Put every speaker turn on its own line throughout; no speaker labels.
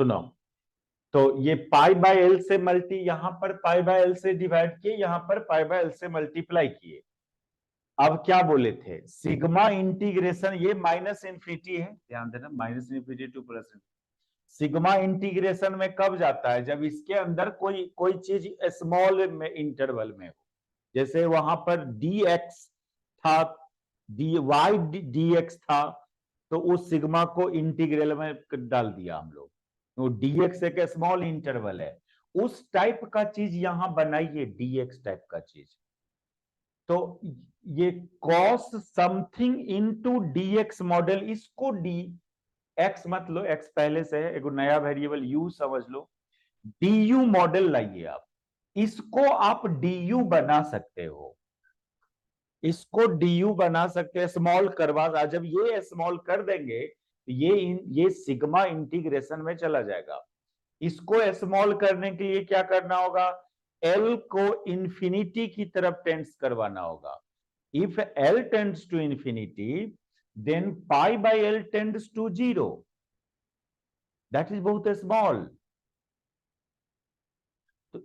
सुनो, तो ये पाई बाय एल से मल्टी, यहां पर पाई बाय एल से डिवाइड किए, यहां पर पाई बाय एल से मल्टीप्लाई किए। अब क्या बोले थे, सिग्मा इंटीग्रेशन, ये माइनस इन्फिनिटी है, ध्यान देना, minus infinity to plus. Sigma integration में कब जाता है, जब इसके अंदर कोई कोई चीज स्मॉल में इंटरवल में हो। जैसे वहां पर dx था, y dx था, तो उस सिग्मा को इंटीग्रल में डाल दिया हम लोग, तो dx एक स्मॉल इंटरवल है, उस टाइप का चीज यहां बनाइए, dx टाइप का चीज। तो ये cos something into dx model, इसको x मत लो, x पहले से है, एक नया वेरिएबल u समझ लो, du मॉडल लाइए आप, इसको आप du बना सकते हो, इसको du बना सकते हैं, स्मॉल करवा, जब ये स्मॉल कर देंगे ये सिग्मा इंटीग्रेशन में चला जाएगा। इसको स्मॉल करने के लिए क्या करना होगा, L को इंफिनिटी की तरफ टेंड्स करवाना होगा। If L tends to infinity then pi by L tends to 0, that is बहुत स्मॉल। तो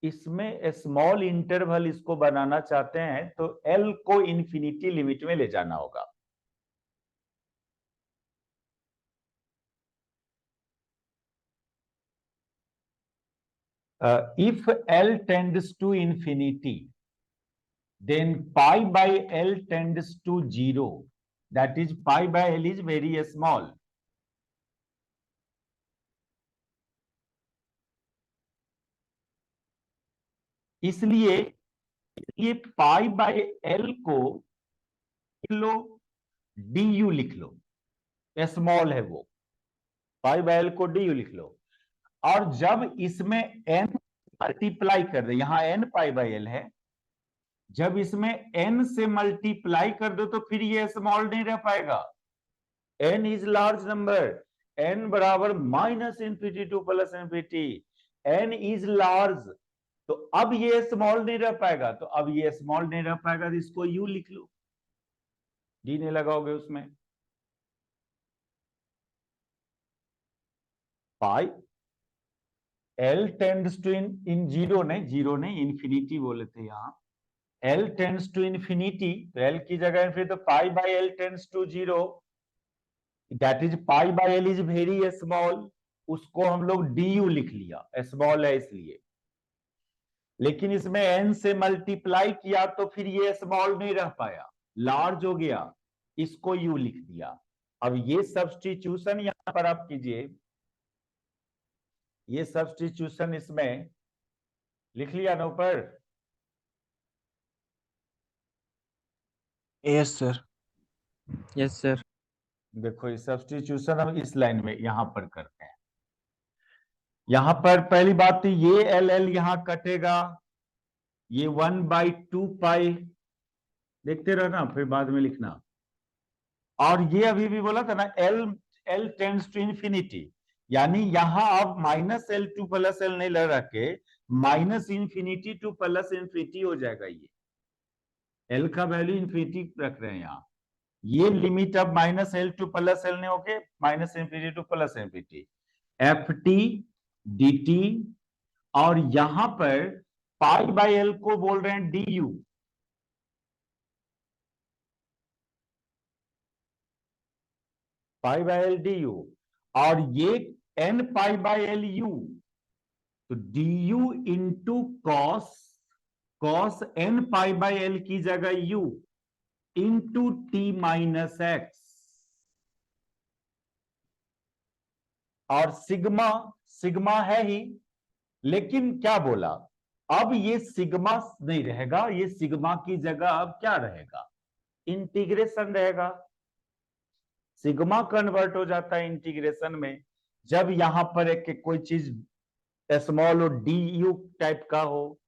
इसमें स्मॉल इंटरवल इसको बनाना चाहते हैं, तो L को इंफिनिटी लिमिट में ले जाना होगा। If L tends to infinity then pi by L tends to 0, that is pi by L is very small। इसलिए ये पाई बाय एल को लिख लो, डी लिख लो, स्मॉल है वो, पाई बाय एल को डी लिख लो। और जब इसमें एन मल्टीप्लाई कर दे, यहां एन पाई बाय एल है, जब इसमें एन से मल्टीप्लाई कर दो तो फिर ये स्मॉल नहीं रह पाएगा, n is large number, n बराबर minus infinity to plus infinity, n is large, तो अब ये स्मॉल नहीं रह पाएगा, तो अब ये स्मॉल नहीं रह पाएगा, तो इसको यू लिख लो, डी नहीं लगाओगे उसमें। Pi L tends to in zero नहीं इंफिनिटी बोले थे यहां, एल टेंड्स टू इंफिनिटी, तो एल की जगह फिर तो pi by L tends to 0, that is pi by L is very small, उसको हम लोग डी यू लिख लिया, स्मॉल है इसलिए। लेकिन इसमें एन से मल्टीप्लाई किया तो फिर ये स्मॉल नहीं रह पाया, लार्ज हो गया, इसको यू लिख दिया। अब ये सब्स्टिट्यूशन यहां पर आप कीजिए, ये सब्स्टिट्यूशन इसमें लिख लिया ना ऊपर,
यस सर।
Yes sir.
देखो ये सब्स्टिट्यूशन हम इस लाइन में यहां पर करते हैं। यहां पर पहली बात तो ये एल एल यहां कटेगा, ये 1/2 पाई, देखते रहना फिर बाद में लिखना। और ये अभी भी बोला था ना, एल टेंड्स टू इंफिनिटी, यानी यहां अब minus L two plus L नहीं लग रखे, minus infinity to plus infinity हो जाएगा। ये एल का वैल्यू इंफिनिटी रख रहे हैं यहां, ये लिमिट अब minus L two plus L ने होके minus infinity to plus infinity, F T D T, और यहां पर पाई बाय एल को बोल रहे हैं d u, pi by l d u, और ये n pi by l u, तो d u into cos, cos n pi by l की जगह u into t minus x, और सिग्मा, सिग्मा है ही, लेकिन क्या बोला, अब ये सिग्मा नहीं रहेगा, ये सिग्मा की जगह अब क्या रहेगा, इंटीग्रेशन रहेगा। सिग्मा कन्वर्ट हो जाता है इंटीग्रेशन में जब यहां पर एक कोई चीज स्मॉल और डी यू टाइप का हो,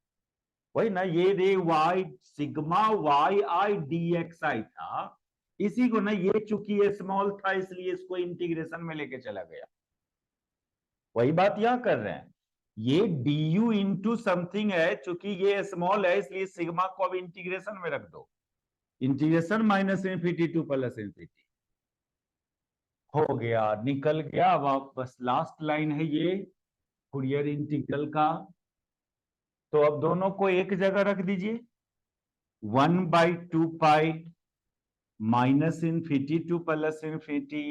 वही ना, ये रे y sigma y i d x i था, इसी को ना, ये चूंकि ये स्मॉल था इसलिए इसको इंटीग्रेशन में लेके चला गया, वही बात यहां कर रहे हैं। ये डी यू इंटू समथिंग है, चूंकि ये स्मॉल है इसलिए सिग्मा को अब इंटीग्रेशन में रख दो, integration minus infinity to plus infinity. हो गया, निकल गया। अब आप बस लास्ट लाइन है ये फूरियर इंटीग्रल का। तो अब दोनों को एक जगह रख दीजिए, 1/2 pi minus infinity two plus infinity.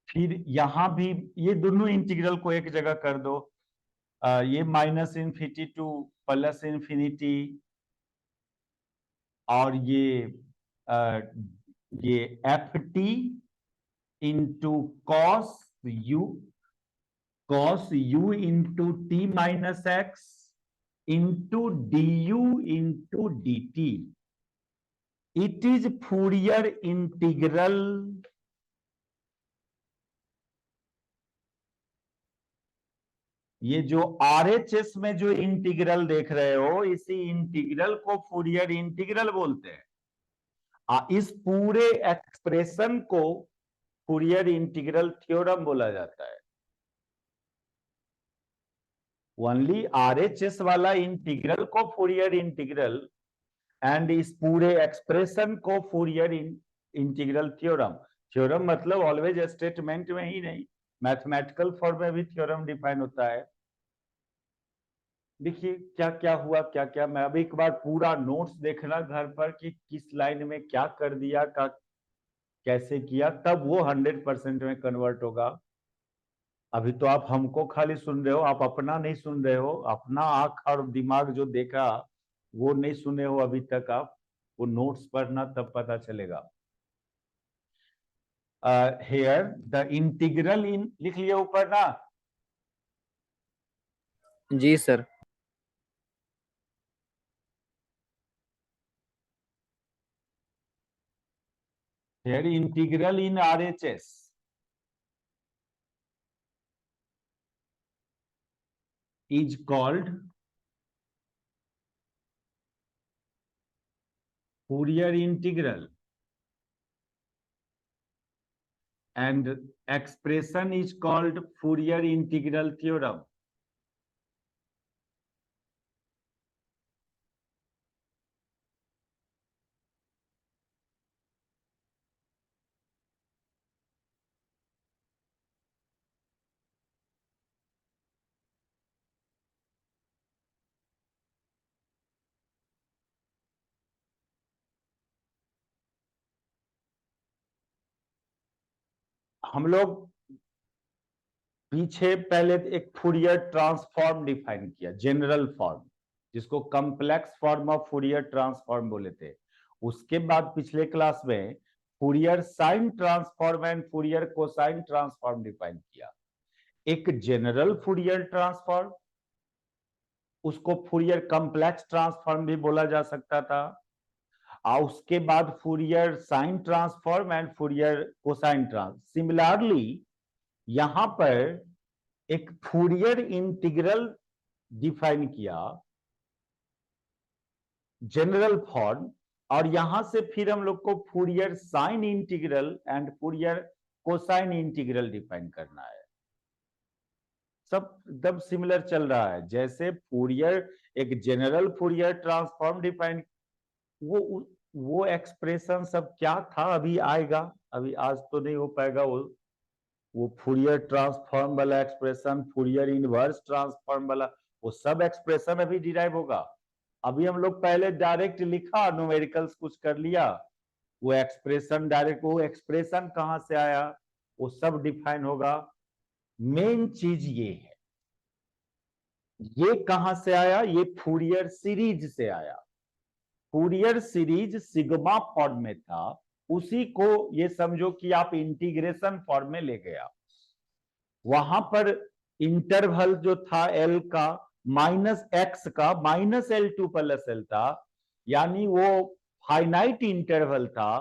फिर यहां भी ये दोनों इंटीग्रल को एक जगह कर दो, ये minus infinity two plus infinity, और ये F T into cos you into t minus x into D u into D T. It is Fourier integral ये जो आरएचएस में जो इंटीग्रल देख रहे हो, इसी इंटीग्रल को फूरियर इंटीग्रल बोलते हैं। इस पूरे एक्सप्रेशन को फूरियर इंटीग्रल थ्योरम बोला जाता है। ओनली आरएचएस वाला इंटीग्रल को फूरियर इंटीग्रल, एंड इस पूरे एक्सप्रेशन को फूरियर इंटीग्रल थ्योरम। थ्योरम मतलब ऑलवेज स्टेटमेंट में ही नहीं, मैथमेटिकल फॉर्म में भी थ्योरम डिफाइन होता है। देखिए क्या क्या हुआ, क्या क्या, मैं अब एक बार पूरा नोट्स देखना घर पर कि किस लाइन में क्या कर दिया, का कैसे किया, तब वो 100% में कन्वर्ट होगा। अभी तो आप हमको खाली सुन रहे हो, आप अपना नहीं सुन रहे हो, अपना आंख और दिमाग जो देखा वो नहीं सुने हो अभी तक। आप वो नोट्स पढ़ना, तब पता चलेगा। हेयर द इंटीग्रल इन, लिख लिया ऊपर ना।
जी sir.
Here integral in RHS is called Fourier integral, and expression is called Fourier integral theorem. हम लोग पीछे पहले एक फूरियर ट्रांसफॉर्म डिफाइन किया, जनरल फॉर्म, जिसको complex form of Fourier transform बोले थे। उसके बाद पिछले क्लास में Fourier sine transform and Fourier cosine transform define किया। एक जनरल फूरियर ट्रांसफॉर्म, उसको फूरियर कॉम्प्लेक्स ट्रांसफॉर्म भी बोला जा सकता था। और उसके बाद Fourier sine transform and Fourier cosine trans. Similarly यहां पर एक फूरियर इंटीग्रल डिफाइन किया, जनरल फॉर्म, और यहां से फिर हम लोग को Fourier sine integral and Fourier cosine integral define करना है। सब एकदम सिमिलर चल रहा है। जैसे फूरियर एक जनरल फूरियर ट्रांसफॉर्म डिफाइन, वो एक्सप्रेशन सब क्या था अभी आएगा, अभी आज तो नहीं हो पाएगा। वो फूरियर ट्रांसफॉर्म वाला एक्सप्रेशन, फूरियर इनवर्स ट्रांसफॉर्म वाला, वो सब एक्सप्रेशन अभी डिराइव होगा। अभी हम लोग पहले डायरेक्ट लिखा, न्यूमेरिकल्स कुछ कर लिया, वो एक्सप्रेशन डायरेक्ट, वो एक्सप्रेशन कहां से आया वो सब डिफाइन होगा। मेन चीज ये है, ये कहां से आया, ये फूरियर सीरीज से आया। फूरियर सीरीज सिग्मा फॉर्म में था, उसी को ये समझो कि आप इंटीग्रेशन फॉर्म में ले गया। वहां पर इंटरवल जो था एल का, -x का -L2 + L था, यानी वो फाइनाइट इंटरवल था।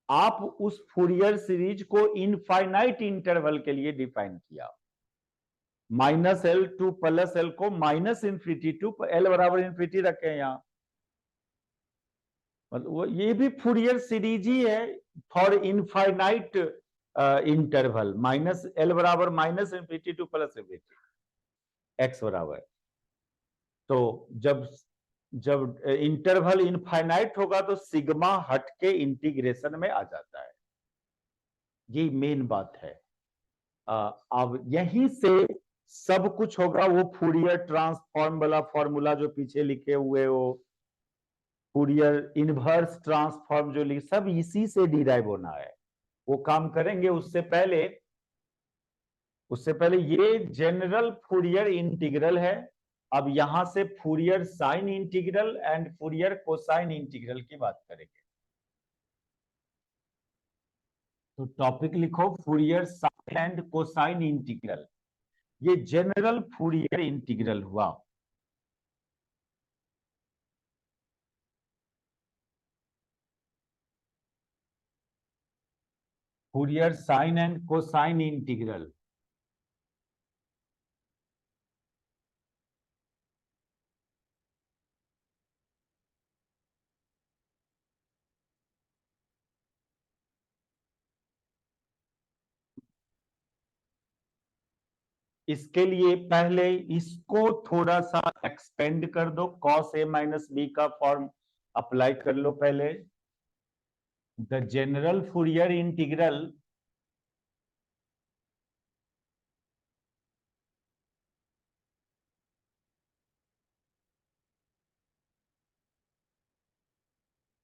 आप उस फूरियर सीरीज को इनफाइनाइट इंटरवल के लिए डिफाइन किया। -L2 + L को -∞ टू L बराबर इन्फिनिटी रखे यहां। मतलब वो ये भी फूरियर सीरीज ही है फॉर इनफाइनाइट इंटरवल, -L बराबर -∞ टू +∞, x बराबर। तो जब जब इंटरवल इनफाइनाइट होगा तो सिग्मा हट के इंटीग्रेशन में आ जाता है। ये मेन बात है। अब यहीं से सब कुछ होगा, वो फूरियर ट्रांसफॉर्म वाला फॉर्मूला जो पीछे लिखे हुए हो, फूरियर इनवर्स ट्रांसफॉर्म जो लिखे, सब इसी से डिराइव होना है। वो काम करेंगे। उससे पहले ये जनरल फूरियर इंटीग्रल है। अब यहां से Fourier sine integral and Fourier cosine integral की बात करेंगे। तो टॉपिक लिखो Fourier sine and cosine integral. ये जनरल फूरियर इंटीग्रल हुआ। Fourier sine and cosine integral. इसके लिए पहले इसको थोड़ा सा एक्सपेंड कर दो, cos a माइनस बी का फॉर्म अप्लाई कर लो पहले। The general Fourier integral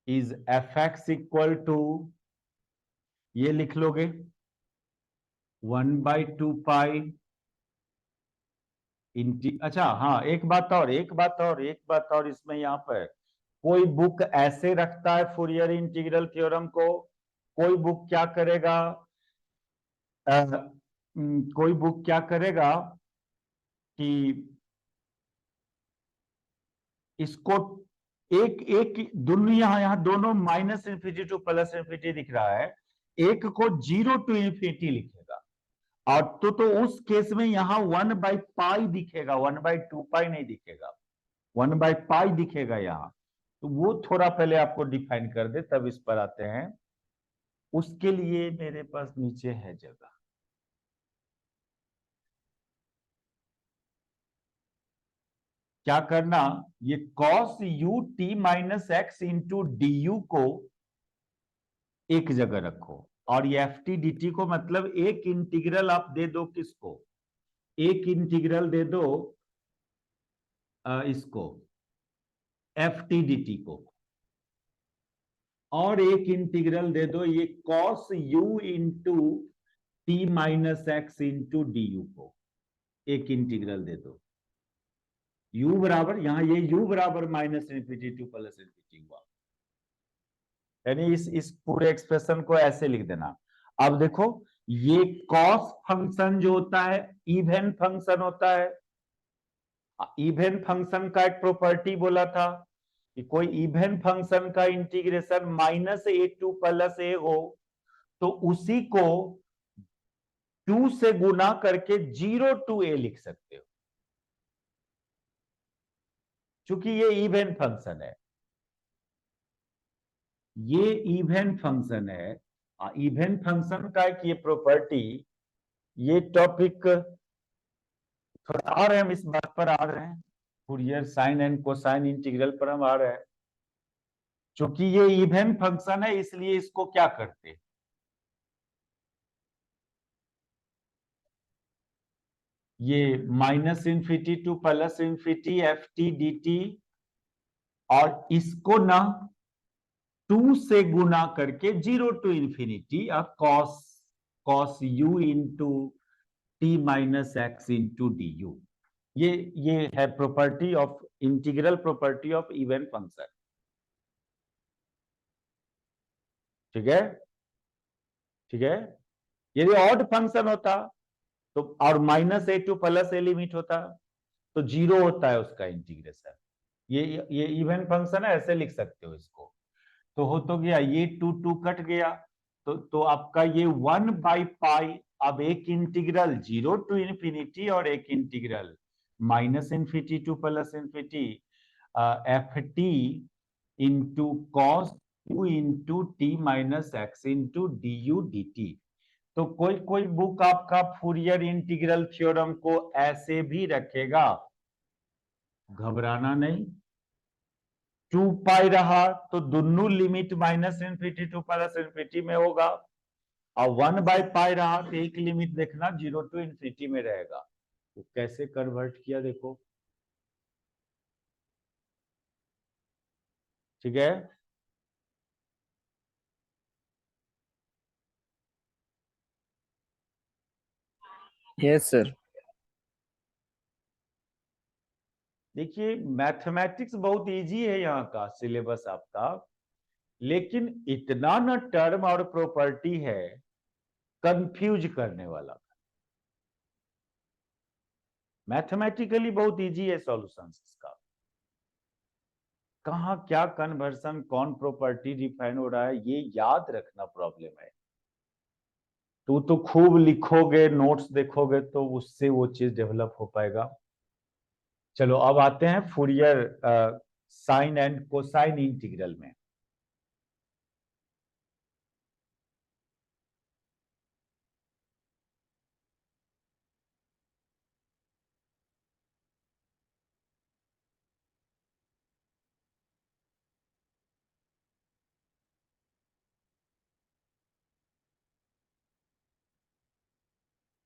is F x equal to, ये लिख लोगे 1/2 पाई इंटी। अच्छा हाँ, एक बात और इसमें यहाँ पर कोई बुक ऐसे रखता है फूरियर इंटीग्रल थ्योरम को, कोई बुक क्या करेगा, कोई बुक क्या करेगा कि इसको एक एक दोनों, यहां दोनों minus infinity to plus infinity दिख रहा है, एक को 0 टू इन्फिनिटी लिखेगा। और तो उस केस में यहां 1/पाई दिखेगा, 1/2 पाई नहीं दिखेगा, 1/पाई दिखेगा यहां। तो वो थोड़ा पहले आपको डिफाइन कर दे, तब इस पर आते हैं। उसके लिए मेरे पास नीचे है जगह। क्या करना, ये cos u t minus x into D you को एक जगह रखो, और ये एफ टी डी टी को मतलब एक इंटीग्रल आप दे दो किसको, एक इंटीग्रल दे दो इसको एफ टी डी टी को, और एक इंटीग्रल दे दो ये cos u into t minus x into D you को, एक इंटीग्रल दे दो। u बराबर, यहां ये u बराबर minus infinity to plus infinity हुआ, यानी इस पूरे एक्सप्रेशन को ऐसे लिख देना। अब देखो, ये कॉस फंक्शन जो होता है इवन फंक्शन होता है। इवन फंक्शन का एक प्रॉपर्टी बोला था कि कोई इवन फंक्शन का integration minus a to plus ए हो तो उसी को 2 से गुना करके 0 टू ए लिख सकते हो, क्योंकि ये इवन फंक्शन है, ये इवन फंक्शन है। इवन फंक्शन का एक ये प्रॉपर्टी, ये टॉपिक थोड़ा आ रहे हैं, हम इस बात पर आ रहे हैं, Fourier sine and cosine integral पर हम आ रहे हैं। क्योंकि ये इवन फंक्शन है इसलिए इसको क्या करते हैं, ये minus infinity to plus infinity F T D T, और इसको ना 2 से गुना करके 0 टू इन्फिनिटी अब cos u into t minus x into D you. ये है property of integral, property of even function. ठीक है, ठीक है। यदि ऑड फंक्शन होता तो, और minus a to plus a limit होता तो 0 होता है उसका इंटीग्रेशन। ये इवन फंक्शन है, ऐसे लिख सकते हो इसको। तो हो तो गया, ये 2 कट गया, तो आपका ये 1/पाई। अब एक इंटीग्रल 0 टू इन्फिनिटी और एक integral minus infinity to plus infinity F T into cos you into t minus x into D u d T. तो कोई कोई बुक आपका फूरियर इंटीग्रल थ्योरम को ऐसे भी रखेगा, घबराना नहीं। 2 पाई रहा तो दोनों limit minus infinity to plus infinity में होगा, और 1 बाई पाई रहा तो एक लिमिट देखना 0 टू इन्फिनिटी में रहेगा। तो कैसे कन्वर्ट किया देखो, ठीक है।
Yes, sir.
देखिए मैथमेटिक्स बहुत इजी है यहाँ का सिलेबस आपका, लेकिन इतना ना टर्म और प्रॉपर्टी है कंफ्यूज करने वाला। मैथमेटिकली बहुत इजी है सॉल्यूशन इसका, कहाँ क्या कन्वर्सन कौन प्रॉपर्टी डिफाइन हो रहा है ये याद रखना प्रॉब्लम है। तो खूब लिखोगे नोट्स देखोगे तो उससे वो चीज डेवलप हो पाएगा। चलो अब आते हैं Fourier sine and cosine integral में।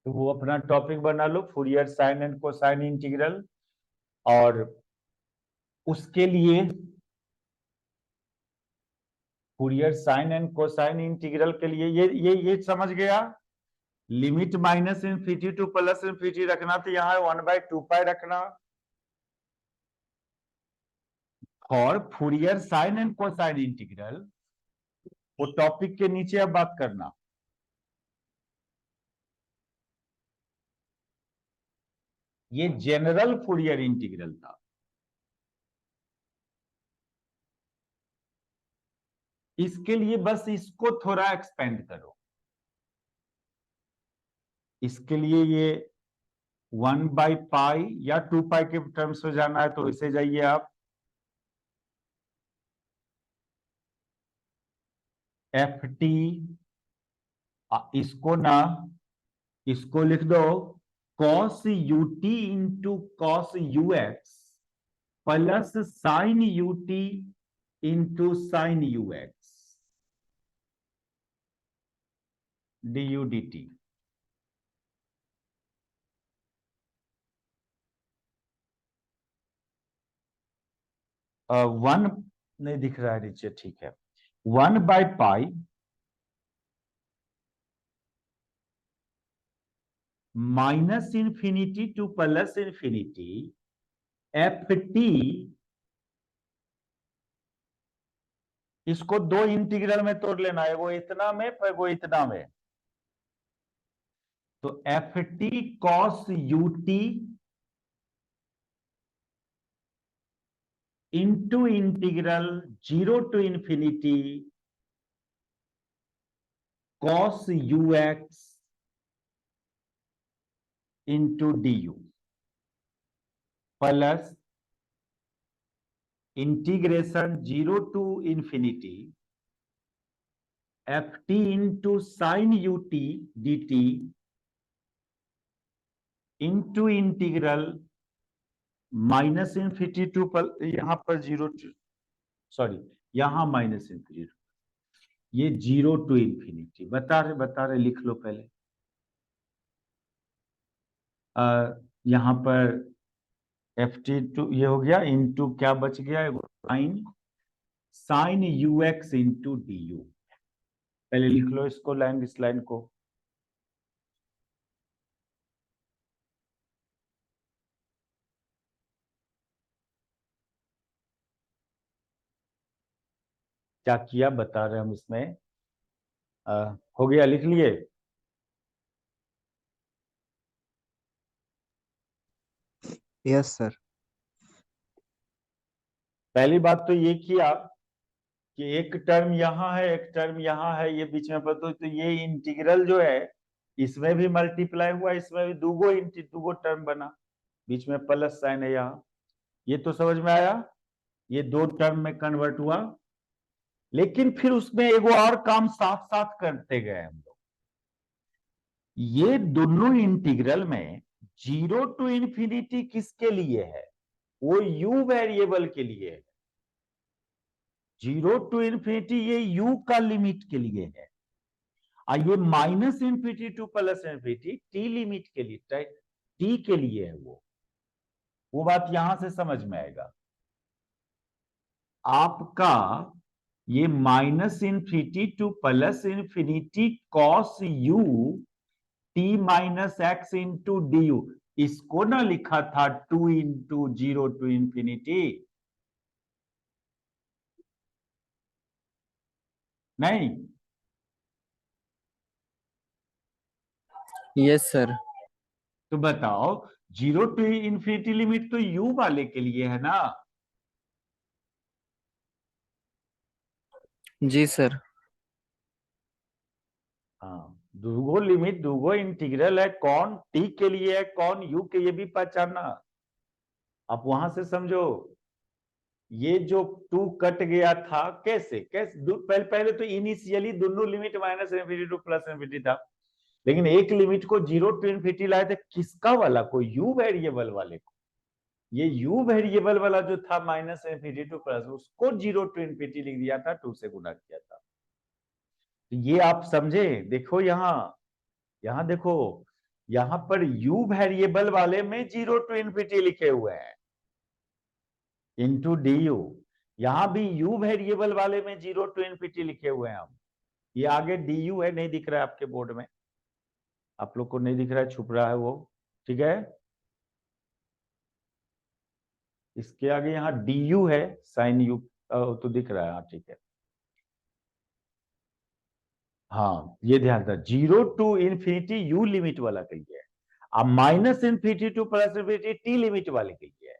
तो वो अपना टॉपिक बना लो, Fourier sine and cosine integral. और उसके लिए Fourier sine and cosine integral के लिए ये समझ गया, limit minus infinity to plus infinity रखना, तो यहाँ 1/2 पाई रखना। और Fourier sine and cosine integral वो टॉपिक के नीचे अब बात करना। ये जनरल फूरियर इंटीग्रल था। इसके लिए बस इसको थोड़ा एक्सपेंड करो। इसके लिए ये 1/पाई या 2 पाई के टर्म्स में जाना है तो इसे जाइए आप, एफ टी, इसको लिख दो cos U T into cos you x plus sine U T into sine you x D u d t. One नहीं दिख रहा है नीचे, ठीक है। 1/पाई minus infinity to plus infinity F t, इसको दो इंटीग्रल में तोड़ लेना है, वो इतना में पर वो इतना में। तो F T cos U T into integral 0 to infinity cos you X into D U plus integration 0 to infinity F T into sine you T D T into integral minus infinity to यहां पर 0 to, sorry यहां minus infinity, ये 0 to infinity बता रहे लिख लो पहले। यहां पर एफ टी टू ये हो गया, इंटू क्या बच गया, sine sine you X into D U. पहले लिख लो इसको, लाइन इस लाइन को। क्या किया बता रहे हम इसमें, हो गया, लिख लिए।
Yes, sir.
पहली बात तो ये किया कि एक टर्म यहाँ है एक टर्म यहाँ है, ये बीच में पता तो ये इंटीग्रल जो है इसमें भी मल्टीप्लाई हुआ, इसमें भी दूगो टर्म बना, बीच में प्लस साइन है यहाँ, ये तो समझ में आया, ये दो टर्म में कन्वर्ट हुआ। लेकिन फिर उसमें एगो और काम साथ साथ करते गए हम लोग, ये दोनों इंटीग्रल में 0 टू इंफिनिटी किसके लिए है, वो u वेरिएबल के लिए है। जीरो टू इन्फिनिटी ये u का लिमिट के लिए है, और ये minus infinity to plus infinity t limit के लिए, t के लिए है। वो बात यहां से समझ में आएगा। आपका ये minus infinity to plus infinity cos u t minus x into D you, इसको ना लिखा था 2 इंटू जीरो टू इंफिनिटी? नहीं?
Yes sir.
तो बताओ, जीरो टू इंफिनिटी लिमिट तो u वाले के लिए है ना?
जी सर।
हाँ, दूगो लिमिट दूगो इंटीग्रल है, कौन t के लिए है कौन u के, ये भी पहचानना। आप वहां से समझो, ये जो टू कट गया था कैसे कैसे पहले तो इनिशियली दोनों limit minus infinity to plus infinity था, लेकिन एक लिमिट को जीरो टू इन्फिनिटी लाए थे, किसका वाला को, यू वेरिएबल वाले को। ये यू वेरिएबल वाला जो था माइनस इन्फिनिटी टू प्लस, उसको जीरो टू इन्फिनिटी लिख दिया था, टू से गुणा किया था। तो ये आप समझे? देखो यहां, यहां देखो, यहां पर यू वेरिएबल वाले में जीरो टू इन्फिनिटी लिखे हुए हैं इंटू डी यू, यहां भी यू वेरिएबल वाले में जीरो टू इन्फिनिटी लिखे हुए हैं हम। ये आगे डी यू है, नहीं दिख रहा है आपके बोर्ड में, आप लोग को नहीं दिख रहा है, छुप रहा है वो, ठीक है। इसके आगे यहाँ डी यू है, साइन यू तो दिख रहा है, हाँ ठीक है। हाँ ये ध्यान था, zero to infinity U limit वाला के लिए है, अब minus infinity to plus infinity T limit वाले के लिए है।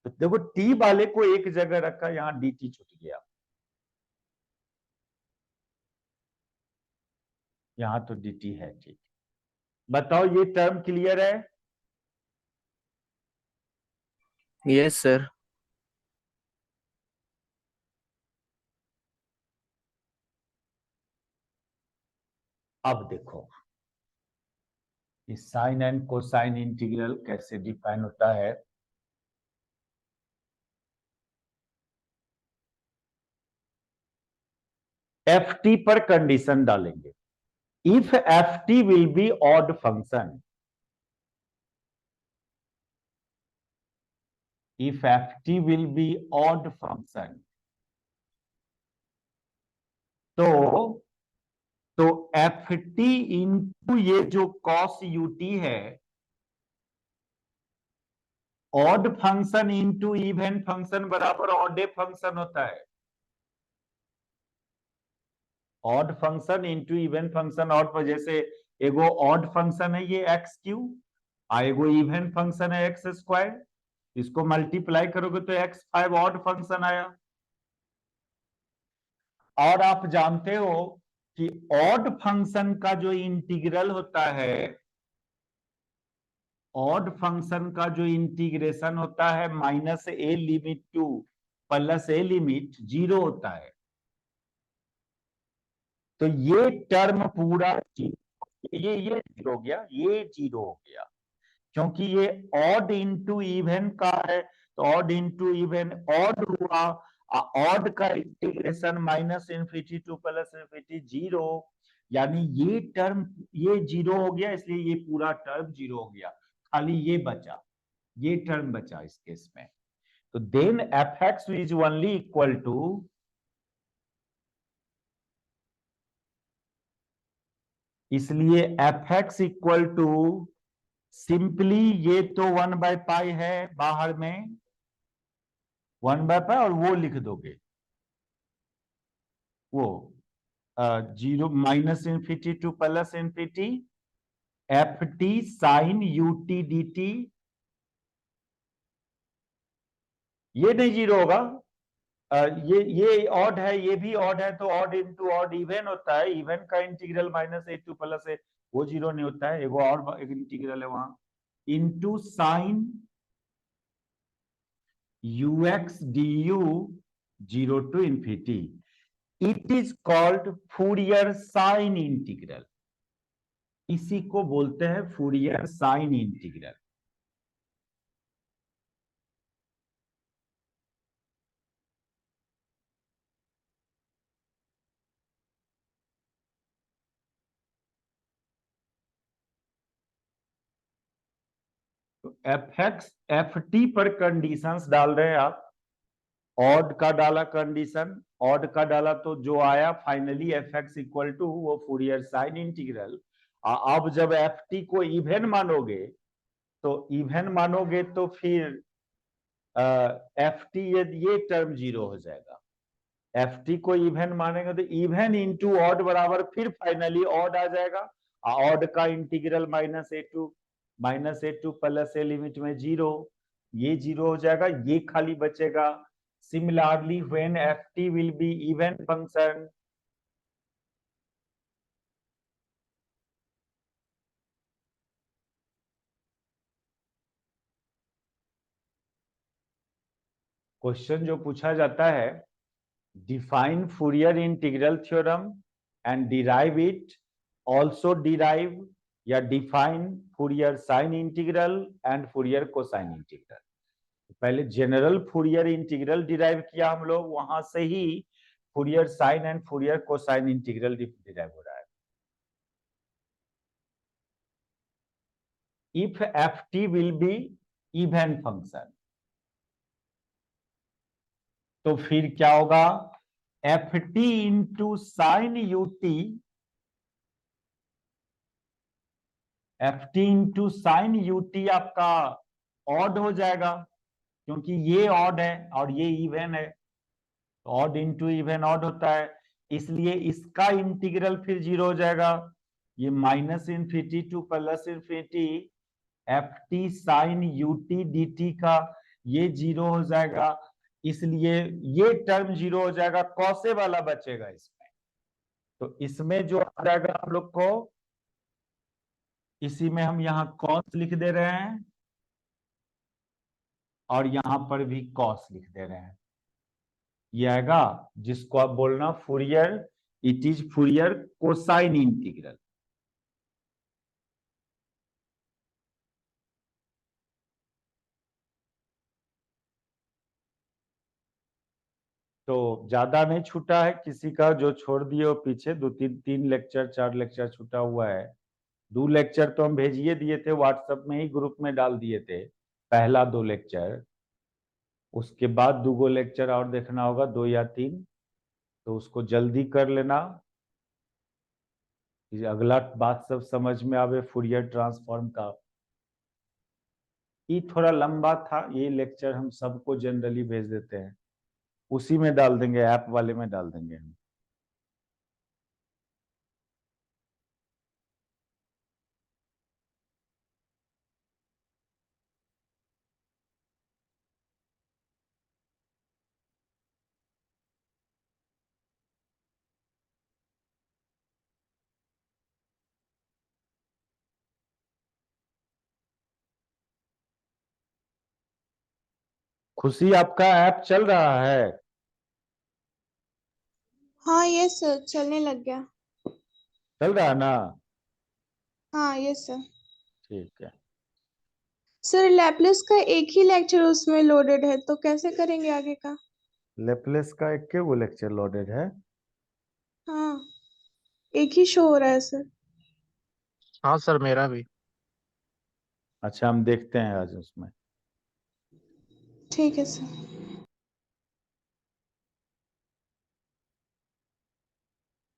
तो देखो टी वाले को एक जगह रखा, यहाँ डी टी छूट गया, यहाँ तो डी टी है, ठीक। बताओ ये टर्म क्लियर है?
Yes sir.
अब देखो इस साइन एंड कोसाइन इंटीग्रल कैसे डिफाइन होता है। एफ टी पर कंडीशन डालेंगे, if F t will be odd function, if ft will be odd function, तो एफ टी इंटू ये जो कॉस यूटी है, odd function into even function बराबर ऑड फंक्शन होता है। Odd function into even function, odd पर जैसे एगो ऑड फंक्शन है ये एक्स क्यू, एगो इवन फंक्शन है एक्स स्क्वायर, इसको मल्टीप्लाई करोगे तो एक्स फाइव ऑड फंक्शन आया। और आप जानते हो कि ऑड फंक्शन का जो इंटीग्रल होता है, ऑड फंक्शन का जो इंटीग्रेशन होता है minus a limit to plus a limit zero होता है। तो ये टर्म पूरा ये जीरो हो गया, ये जीरो हो गया, क्योंकि ये ऑड इंटू इवन का है, तो ऑड इंटू इवन ऑड हुआ, ऑड का integration minus infinity to plus infinity zero, यानी ये टर्म ये जीरो हो गया, इसलिए ये पूरा टर्म जीरो हो गया, खाली ये बचा, ये टर्म बचा इस केस में। तो then f x is only equal to, इसलिए f x equal to simply ये तो 1/π है बाहर में, 1/π, और वो लिख दोगे, वो zero minus infinity to plus infinity F T sine you T D T, ये नहीं जीरो होगा, ये ऑड है, ये भी ऑड है, तो ऑड इंटू ऑड इवन होता है, इवन का integral minus a to plus ए, वो जीरो नहीं होता है, एगो और एक इंटीग्रल है वहां, into sine you x D U zero to infinity, it is called Fourier sine integral, इसी को बोलते हैं फूरियर साइन इंटीग्रल। तो एफ एक्स एफ टी पर कंडीशंस डाल रहे हैं आप। ऑड का डाला कंडीशन, ऑड का डाला तो जो आया finally F x equal to वो फूरियर साइन इंटीग्रल। अब जब एफ टी को इवन मानोगे तो फिर एफ टी ये टर्म जीरो हो जाएगा। एफ टी को इवन मानेंगे तो इवन इंटू ऑड बराबर फिर फाइनली ऑड आ जाएगा। ऑड का integral minus a to plus a limit में जीरो, ये जीरो हो जाएगा, ये खाली बचेगा। Similarly when f t will be even function, question जो पूछा जाता है, define Fourier integral theorem and derive it, also derive या define Fourier sine integral and Fourier cosine integral. पहले जनरल फूरियर इंटीग्रल डिराइव किया हम लोग, वहां से ही Fourier sine and Fourier cosine integral derive हो रहा है। If F t will be even function तो फिर क्या होगा, F T into sine U T, F T into sine U T आपका ऑड हो जाएगा, क्योंकि ये ऑड है और ये इवन है। ऑड इंटू इवन ऑड होता है, इसलिए इसका इंटीग्रल फिर जीरो हो जाएगा। ये minus infinity to plus infinity F T sine you T D T का ये जीरो हो जाएगा, इसलिए ये टर्म जीरो हो जाएगा, कौसे वाला बचेगा इसमें। तो इसमें जो आ जाएगा हम लोग को, इसी में हम यहाँ कॉस लिख दे रहे हैं और यहां पर भी कॉस लिख दे रहे हैं। ये आएगा जिसको आप बोलना Fourier, it is Fourier cosine integral. तो ज्यादा नहीं छूटा है किसी का, जो छोड़ दिए वो पीछे 2 3 लेक्चर 4 लेक्चर छूटा हुआ है। 2 लेक्चर तो हम भेजिए दिए थे, व्हाट्सएप में ही ग्रुप में डाल दिए थे, पहला 2 लेक्चर। उसके बाद 2 लेक्चर और देखना होगा, 2 या 3, तो उसको जल्दी कर लेना, अगला बात सब समझ में आवे फूरियर ट्रांसफॉर्म का। ये थोड़ा लंबा था, ये लेक्चर हम सबको जनरली भेज देते हैं, उसी में डाल देंगे, ऐप वाले में डाल देंगे हम। खुशी, आपका ऐप चल रहा है?
हाँ यस सर, चलने लग गया।
चल रहा है ना?
हाँ यस सर।
ठीक है।
सर लैपलेस का एक ही लेक्चर उसमें लोडेड है, तो कैसे करेंगे आगे का?
लेपलेस का एक के वो लेक्चर लोडेड है?
हाँ, एक ही शो हो रहा है सर।
हाँ सर, मेरा भी।
अच्छा, हम देखते हैं आज उसमें।
ठीक है सर।